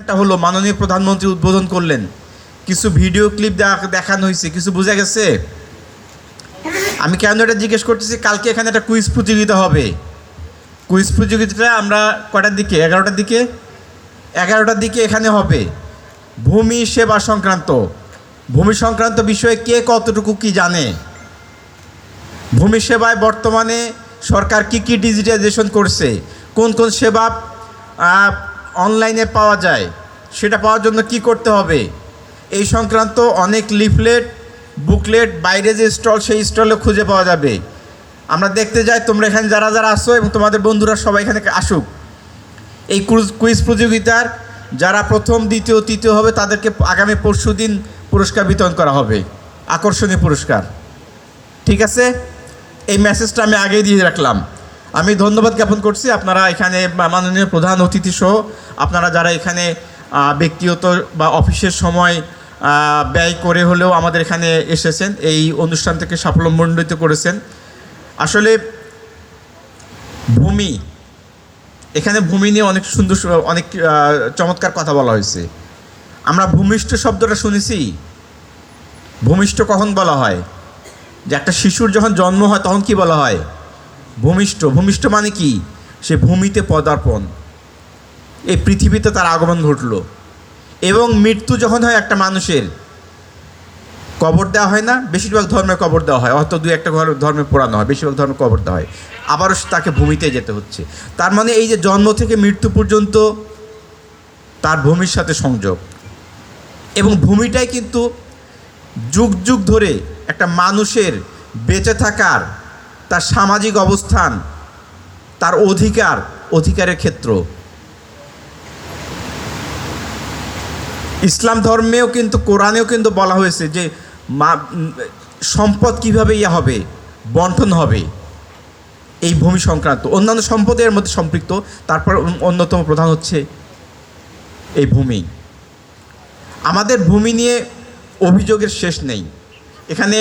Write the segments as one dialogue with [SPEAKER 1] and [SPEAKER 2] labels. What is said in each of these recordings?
[SPEAKER 1] একটা হলো মাননীয় প্রধানমন্ত্রী উদ্বোধন করলেন, কিছু ভিডিও ক্লিপ দেখানো হয়েছে, কিছু বোঝা গেছে। আমি কেন এটা জিজ্ঞেস করতেছি, কালকে এখানে একটা কুইজ প্রতিযোগিতা হবে। কুইজ প্রতিযোগিতাটা আমরা কটার দিকে, 11টার দিকে এখানে হবে। ভূমি সেবা সংক্রান্ত, ভূমি সংক্রান্ত বিষয়ে কে কতটুকু কি জানে, ভূমি সেবায় বর্তমানে সরকার কি কি ডিজিটাইজেশন করছে, কোন কোন সেবা অনলাইনে পাওয়া যায়, সেটা পাওয়ার জন্য কি করতে হবে, এই সংক্রান্ত অনেক লিফলেট বুকলেট বাইরে যে স্টল, সেই স্টলে খুঁজে পাওয়া যাবে। আমরা দেখতে যাই, তোমরা এখানে যারা যারা আসো এবং তোমাদের বন্ধুরা সবাই এখানে আসুক। এই কুইজ প্রতিযোগিতার যারা প্রথম দ্বিতীয় তৃতীয় হবে তাদেরকে আগামী পরশুদিন পুরস্কার বিতরণ করা হবে, আকর্ষণীয় পুরস্কার। ঠিক আছে, এই মেসেজটা আমি আগেই দিয়ে রাখলাম। আমি ধন্যবাদ জ্ঞাপন করছি আপনারা এখানে মাননীয় প্রধান অতিথি সহ আপনারা যারা এখানে ব্যক্তিগত বা অফিসের সময় ব্যয় করে হলেও আমাদের এখানে এসেছেন, এই অনুষ্ঠান থেকে সাফল্যমণ্ডিত করেছেন। আসলে ভূমি, এখানে ভূমি নিয়ে অনেক সুন্দর অনেক চমৎকার কথা বলা হয়েছে। আমরা ভূমিষ্ঠ শব্দটা শুনেছি। ভূমিষ্ঠ কখন বলা হয়? যে একটা শিশুর যখন জন্ম হয় তখন কি বলা হয়? ভূমিষ্ঠ। ভূমিষ্ঠ মানে কি? সে ভূমিতে পদার্পণ, এই পৃথিবীতে তার আগমন ঘটলো। এবং মৃত্যু যখন হয় একটা মানুষের, কবর দেওয়া হয় না? বেশিরভাগ ধর্মে কবর দেওয়া হয়, হয়তো দু একটা ধর্মে পোড়ানো হয়, বেশিরভাগ ধর্মে কবর দেওয়া হয়। আবারও তাকে ভূমিতে যেতে হচ্ছে। তার মানে এই যে জন্ম থেকে মৃত্যু পর্যন্ত তার ভূমির সাথে সংযোগ। এবং ভূমিটাই কিন্তু যুগ যুগ ধরে একটা মানুষের বেঁচে থাকার, তার সামাজিক অবস্থান, তার অধিকারের ক্ষেত্র। ইসলাম ধর্মেও কিন্তু, কোরআনেও কিন্তু বলা হয়েছে যে সম্পদ কীভাবে হবে, বন্টন হবে, এই ভূমি সংক্রান্ত। অন্যান্য সম্পদের মধ্যে সম্পৃক্ত, তারপর অন্যতম প্রধান হচ্ছে এই ভূমি। আমাদের ভূমি নিয়ে অভিযোগের শেষ নেই। এখানে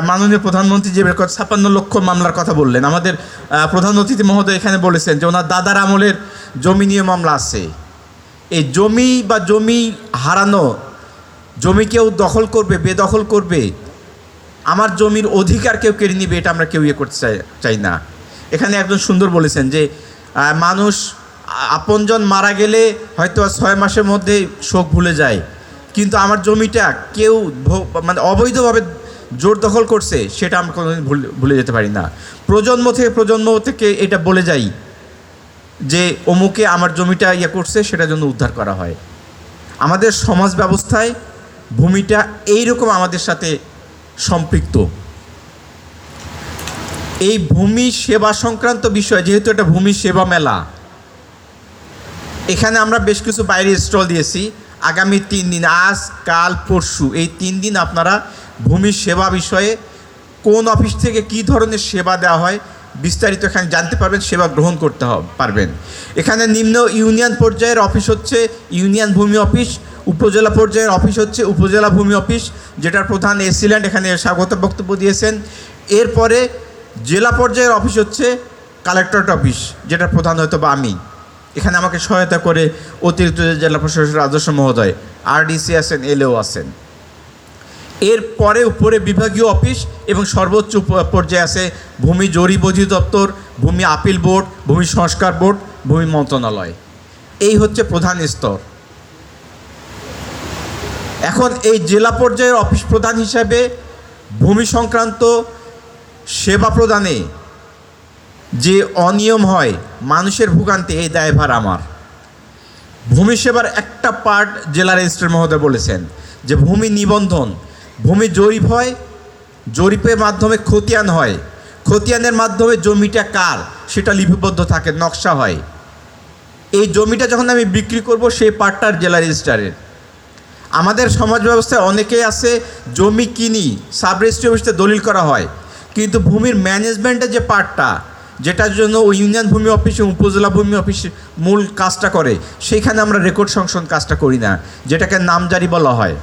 [SPEAKER 1] মাননীয় প্রধানমন্ত্রী যে 56 লক্ষ মামলার কথা বললেন, আমাদের প্রধান অতিথি মহোদয় এখানে বলেছেন যে ওনার দাদার আমলের জমি নিয়ে মামলা আছে। এই জমি বা জমি হারানো, জমি কেউ দখল করবে, বেদখল করবে, আমার জমির অধিকার কেউ কেড়ে নিবে, এটা আমরা কেউ করতে চাই না। এখানে একজন সুন্দর বলেছেন যে মানুষ আপনজন মারা গেলে হয়তো 6 মাসের মধ্যে শোক ভুলে যায়, কিন্তু আমার জমিটা কেউ মানে অবৈধভাবে জোর দখল করছে, সেটা আমরা কোনোদিন ভুলে যেতে পারি না। প্রজন্ম থেকে এটা বলে যাই যে অমুকে আমার জমিটা করছে, সেটার জন্য উদ্ধার করা হয়। আমাদের সমাজ ব্যবস্থায় ভূমিটা এইরকম আমাদের সাথে সম্পৃক্ত। এই ভূমি সেবা সংক্রান্ত বিষয়, যেহেতু এটা ভূমি সেবা মেলা, এখানে আমরা বেশ কিছু বাইরে স্টল দিয়েছি। আগামী 3 দিন, আজ কাল পরশু, এই 3 দিন আপনারা ভূমি সেবা বিষয়ে কোন অফিস থেকে কী ধরনের সেবা দেওয়া হয় বিস্তারিত এখানে জানতে পারবেন, সেবা গ্রহণ করতে পারবেন। এখানে নিম্ন ইউনিয়ন পর্যায়ের অফিস হচ্ছে ইউনিয়ন ভূমি অফিস, উপজেলা পর্যায়ের অফিস হচ্ছে উপজেলা ভূমি অফিস, যেটার প্রধান এসিল্যান্ড এখানে স্বাগত বক্তব্য দিয়েছেন। এরপরে জেলা পর্যায়ের অফিস হচ্ছে কালেক্টরেট অফিস, যেটার প্রধান হয়তো বা আমি। এখানে আমাকে সহায়তা করে অতিরিক্ত জেলা প্রশাসক রাজস্ব মহোদয়, আরডিসি আছেন, এলও আছেন। এরপরে উপরে বিভাগীয় অফিস এবং সর্বোচ্চ পর্যায়ে আছে ভূমি জরিপ অধিদপ্তর, ভূমি আপিল বোর্ড, ভূমি সংস্কার বোর্ড, ভূমি মন্ত্রণালয়। এই হচ্ছে প্রধান স্তর। এখন এই জেলা পর্যায়ের অফিস প্রধান হিসাবে ভূমি সংক্রান্ত সেবা প্রদানে যে অনিয়ম হয়, মানুষের ভোগান্তি, এই দায়ভার আমার। ভূমি সেবার একটা পার্ট জেলা রেজিস্ট্রার মহোদয় বলেছেন যে ভূমি নিবন্ধন, ভূমি জরিপ হয়, জরিপের মাধ্যমে খতিয়ান হয়, খতিয়ানের মাধ্যমে জমিটা কার সেটা লিপিবদ্ধ থাকে, নকশা হয়। এই জমিটা যখন আমি বিক্রি করব, সেই পার্টটার জেলা রেজিস্ট্রারের। আমাদের সমাজ ব্যবস্থায় অনেকেই আছে, জমি কিনি, সাব রেজিস্ট্রি অফিসে দলিল করা হয়, কিন্তু ভূমির ম্যানেজমেন্টের যে পার্টটা, যেটার জন্য ওই ইউনিয়ন ভূমি অফিস এবং উপজেলা ভূমি অফিস মূল কাজটা করে, সেইখানে আমরা রেকর্ড সংশোধন কাজটা করি না, যেটাকে নামজারি বলা হয়,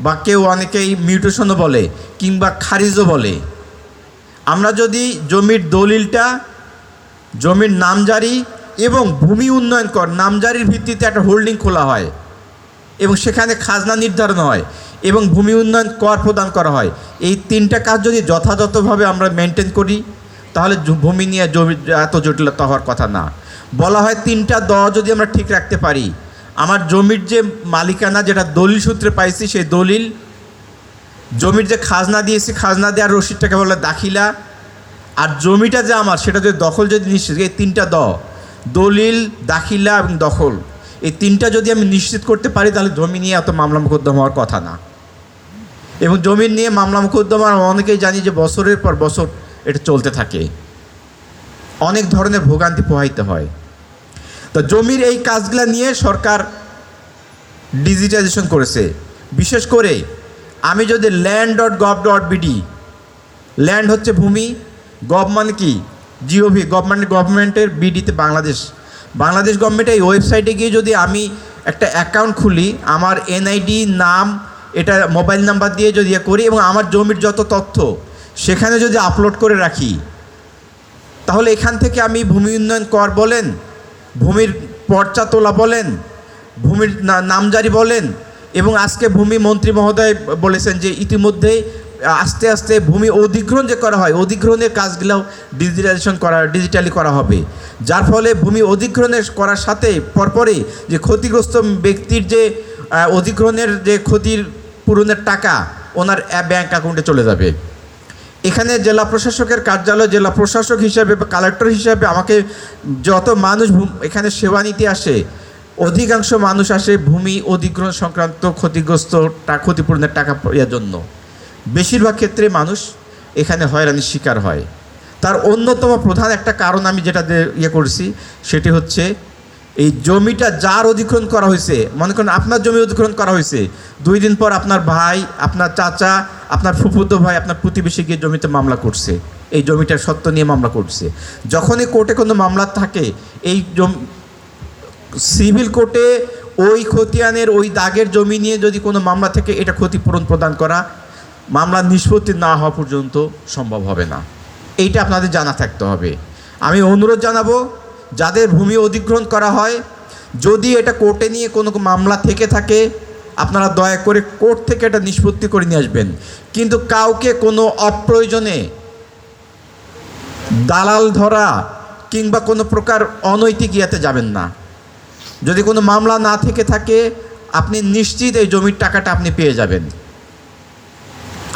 [SPEAKER 1] বা কেউ অনেকেই মিউটেশনও বলে, কিংবা খারিজও বলে। আমরা যদি জমির দলিলটা, জমির নামজারি এবং ভূমি উন্নয়ন কর নামজারির ভিত্তিতে একটা হোল্ডিং খোলা হয় এবং সেখানে খাজনা নির্ধারণ হয় এবং ভূমি উন্নয়ন কর প্রদান করা হয়। এই তিনটা কাজ যদি যথাযথভাবে আমরা মেনটেন করি তাহলে ভূমি নিয়ে জমি এত জটিলতা হওয়ার কথা না। বলা হয় তিনটা যদি আমরা ঠিক রাখতে পারি, আমার জমির যে মালিকানা যেটা দলিল সূত্রে পাইছি সেই দলিল, জমির যে খাজনা দিয়েছি খাজনা দেওয়ার রসিদটাকে বলে দাখিলা, আর জমিটা যে আমার সেটা যদি দখল যদি নিশ্চিত, এই তিনটা দলিল, দাখিলা এবং দখল, এই তিনটা যদি আমি নিশ্চিত করতে পারি তাহলে জমি নিয়ে এত মামলা মোকদ্দমা হওয়ার কথা না। এবং জমি নিয়ে মামলা মোকদ্দমা অনেকেই জানি যে বছরের পর বছর এটা চলতে থাকে, অনেক ধরনের ভোগান্তি পোহাইতে হয়। তো জমির এই কাজগুলো নিয়ে সরকার ডিজিটাইজেশন করেছে। বিশেষ করে আমি যদি land.gov.bd, ল্যান্ড হচ্ছে ভূমি, গভ মানে কি জিওভি, গভ মানে গভর্নমেন্টের, বিডিতে বাংলাদেশ গভর্নমেন্টের এই ওয়েবসাইটে গিয়ে যদি আমি একটা অ্যাকাউন্ট খুলি, আমার এনআইডি, নাম, এটা মোবাইল নাম্বার দিয়ে যদি করি এবং আমার জমির যত তথ্য সেখানে যদি আপলোড করে রাখি, তাহলে এখান থেকে আমি ভূমি উন্নয়ন কর বলেন, ভূমির পর্চা তোলা বলেন, ভূমির নামজারি বলেন, এবং আজকে ভূমি মন্ত্রী মহোদয় বলেছেন যে ইতিমধ্যেই আস্তে আস্তে ভূমি অধিগ্রহণ যে করা হয়, অধিগ্রহণের কাজগুলোও ডিজিটালি করা হবে, যার ফলে ভূমি অধিগ্রহণের করার সাথে পরপরই যে ক্ষতিগ্রস্ত ব্যক্তির যে অধিগ্রহণের যে ক্ষতির পূরণের টাকা ওনার ব্যাংক অ্যাকাউন্টে চলে যাবে। এখানে জেলা প্রশাসকের কার্যালয়, জেলা প্রশাসক হিসাবে বা কালেক্টর হিসাবে আমাকে যত মানুষ এখানে সেবা নিতে আসে, অধিকাংশ মানুষ আসে ভূমি অধিগ্রহণ সংক্রান্ত ক্ষতিগ্রস্ত ক্ষতিপূরণের টাকা পাওয়ার জন্য। বেশিরভাগ ক্ষেত্রে মানুষ এখানে হয়রানির শিকার হয়। তার অন্যতম প্রধান একটা কারণ আমি যেটা করেছি সেটি হচ্ছে এই জমিটা যার অধিগ্রহণ করা হয়েছে, মনে করেন আপনার জমি অধিগ্রহণ করা হয়েছে, 2 দিন পর আপনার ভাই, আপনার চাচা, আপনার ফুফুতো ভাই, আপনার প্রতিবেশী গিয়ে জমিতে মামলা করছে, এই জমিটার সত্ত্ব নিয়ে মামলা করছে। যখনই কোর্টে কোনো মামলা থাকে, এই সিভিল কোর্টে ওই খতিয়ানের ওই দাগের জমি নিয়ে যদি কোনো মামলা থেকে এটা ক্ষতিপূরণ প্রদান করা, মামলা নিষ্পত্তি না হওয়া পর্যন্ত সম্ভব হবে না। এইটা আপনাদের জানা থাকতে হবে। আমি অনুরোধ জানাবো, যাদের ভূমি অধিগ্রহণ করা হয়, যদি এটা কোর্টে নিয়ে কোনো মামলা থেকে থাকে, আপনারা দয়া করে কোর্ট থেকে এটা নিষ্পত্তি করে নিয়ে আসবেন। কিন্তু কাউকে কোনো অপ্রয়োজনে দালাল ধরা কিংবা কোনো প্রকার অনৈতিক ইয়াতে যাবেন না। যদি কোনো মামলা না থেকে থাকে, আপনি নিশ্চিত এই জমির টাকাটা আপনি পেয়ে যাবেন।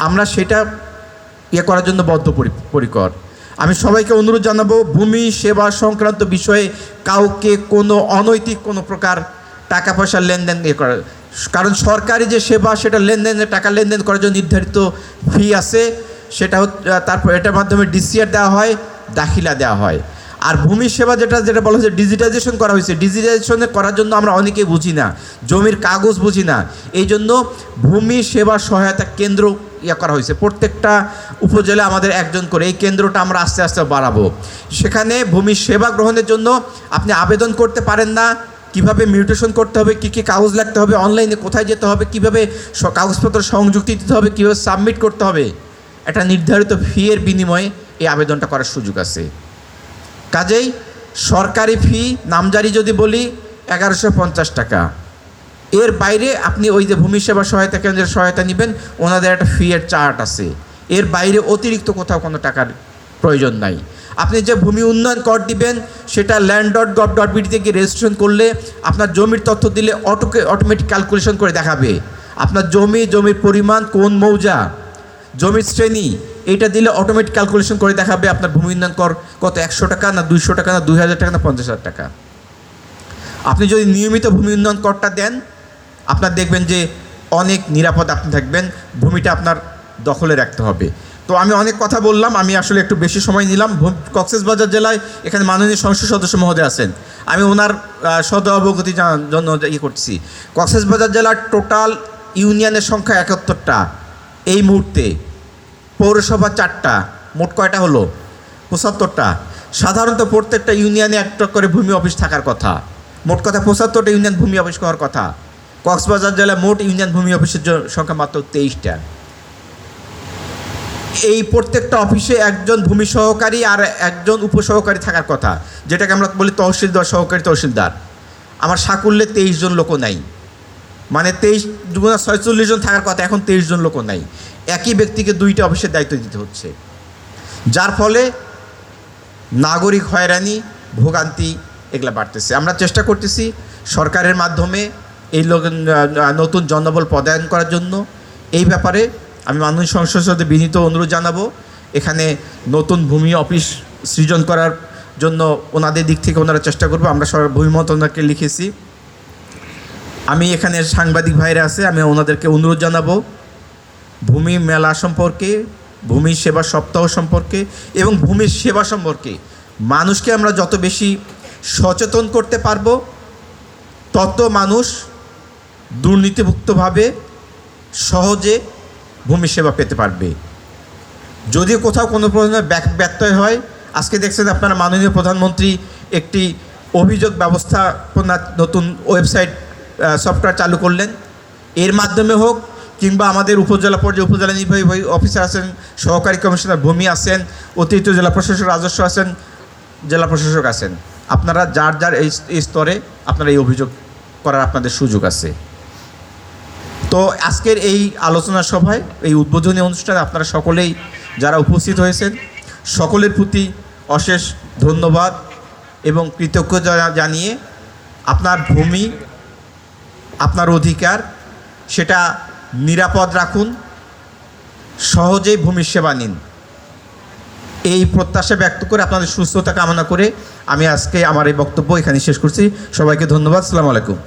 [SPEAKER 1] আমরা সেটা করার জন্য বদ্ধপরিকর। আমি সবাইকে অনুরোধ জানাবো, ভূমি সেবা সংক্রান্ত বিষয়ে কাউকে কোনো অনৈতিক কোনো প্রকার টাকা পয়সার লেনদেন করা, কারণ সরকারি যে সেবা সেটা টাকা লেনদেন করার জন্য নির্ধারিত ফি আছে, সেটা তারপর এটার মাধ্যমে ডিসিআর দেওয়া হয়, দাখিলা দেওয়া হয়। আর ভূমি সেবা যেটা বলা হয়েছে ডিজিটাইজেশন করা হয়েছে, ডিজিটাইজেশনে করার জন্য আমরা অনেকেই বুঝি না, জমির কাগজ বুঝি না, এই জন্য ভূমি সেবা সহায়তা কেন্দ্র করা হয়েছে। প্রত্যেকটা উপজেলা আমাদের একজন করে, এই কেন্দ্রটা আমরা আস্তে আস্তে বাড়াবো। সেখানে ভূমি সেবা গ্রহণের জন্য আপনি আবেদন করতে পারেন না, কিভাবে মিউটেশন করতে হবে, কী কী কাগজ লাগতে হবে, অনলাইনে কোথায় যেতে হবে, কিভাবে কাগজপত্র সংযুক্তি দিতে হবে, কীভাবে সাবমিট করতে হবে, একটা নির্ধারিত ফি এর বিনিময়ে এই আবেদনটা করার সুযোগ আছে। কাজেই সরকারি ফি নামজারি যদি বলি 1150 টাকা, এর বাইরে আপনি ওই যে ভূমি সেবা সহায়তা কেন্দ্রের সহায়তা নেবেন, ওনাদের একটা ফি এর চার্ট আছে, এর বাইরে অতিরিক্ত কোথাও কোনো টাকার প্রয়োজন নাই। আপনি যে ভূমি উন্নয়ন কর দিবেন সেটা land.gov.bd থেকে রেজিস্ট্রেশন করলে আপনার জমির তথ্য দিলে অটোমেটিক ক্যালকুলেশন করে দেখাবে আপনার জমির পরিমাণ, কোন মৌজা, জমির শ্রেণী, এইটা দিলে অটোমেটিক ক্যালকুলেশন করে দেখাবে আপনার ভূমি উন্নয়ন কর কত, 100 টাকা না 200 টাকা না 2000 টাকা না 50,000 টাকা। আপনি যদি নিয়মিত ভূমি উন্নয়ন করটা দেন, আপনার দেখবেন যে অনেক নিরাপদ আপনি থাকবেন, ভূমিটা আপনার দখলে রাখতে হবে। তো আমি অনেক কথা বললাম, আমি আসলে একটু বেশি সময় নিলাম। কক্সবাজার জেলায় এখানে মাননীয় সংসদ সদস্য মহোদয় আছেন, আমি ওনার সদ অবগতি জানার জন্য করছি। কক্সবাজার জেলার টোটাল ইউনিয়নের সংখ্যা 71টা, এই মুহূর্তে পৌরসভা 4টা, মোট কয়টা হলো 75টা। সাধারণত প্রত্যেকটা ইউনিয়নে একটা করে ভূমি অফিস থাকার কথা, মোট কথা 75টা ইউনিয়ন ভূমি অফিস হওয়ার কথা। কক্সবাজার জেলায় মোট ইউনিয়ন ভূমি অফিসের সংখ্যা মাত্র 23টা। এই প্রত্যেকটা অফিসে একজন ভূমি সহকারী আর একজন উপসহকারী থাকার কথা, যেটাকে আমরা বলি তহসিলদার, সহকারী তহসিলদার। আমার সাকুল্যে 23 জন লোকও নাই, মানে 23 গুণা 46 জন থাকার কথা, এখন 23 জন লোকও নাই। একই ব্যক্তিকে 2টা অফিসের দায়িত্ব দিতে হচ্ছে, যার ফলে নাগরিক হয়রানি, ভোগান্তি এগুলো বাড়তেছে। আমরা চেষ্টা করতেছি সরকারের মাধ্যমে এই নতুন জনবল পদায়ন করার জন্য। এই ব্যাপারে আমি মাননীয় সংসদ সদস্যদের বিনীত অনুরোধ জানাবো, এখানে নতুন ভূমি অফিস সৃজন করার জন্য ওনাদের দিক থেকে ওনারা চেষ্টা করবো। আমরা ভূমি মন্ত্রণালয়কে লিখেছি। আমি এখানে সাংবাদিক ভাইরা আছে, আমি ওনাদেরকে অনুরোধ জানাবো ভূমি মেলা সম্পর্কে, ভূমি সেবা সপ্তাহ সম্পর্কে এবং ভূমির সেবা সম্পর্কে মানুষকে আমরা যত বেশি সচেতন করতে পারবো, তত মানুষ দুর্নীতিভুক্তভাবে সহজে ভূমি সেবা পেতে পারবে। যদি কোথাও কোনো প্রয়োজনে ব্যত্যয় হয়, আজকে দেখছেন আপনারা মাননীয় প্রধানমন্ত্রী একটি অভিযোগ ব্যবস্থাপনা নতুন ওয়েবসাইট সফটওয়্যার চালু করলেন। এর মাধ্যমে হোক কিংবা আমাদের উপজেলা পর্যায়ে উপজেলা নির্বাহী অফিসার আছেন, সহকারী কমিশনার ভূমি আছেন, অতিরিক্ত জেলা প্রশাসক রাজস্ব আছেন, জেলা প্রশাসক আছেন, আপনারা যার যার এই স্তরে আপনারা এই অভিযোগ করার আপনাদের সুযোগ আছে। তো আজকের এই আলোচনা সভায়, এই উদ্বোধনী অনুষ্ঠানে আপনারা সকলেই যারা উপস্থিত হয়েছেন, সকলের প্রতি অশেষ ধন্যবাদ এবং কৃতজ্ঞতা জানিয়ে আপনার ভূমি, আপনার অধিকার, সেটা নিরাপদ রাখুন, সহজেই ভূমির সেবা নিন, এই প্রত্যাশা ব্যক্ত করে আপনাদের সুস্থতা কামনা করে আমি আজকে আমার এই বক্তব্য এখানে শেষ করছি। সবাইকে ধন্যবাদ। আসসালামু আলাইকুম।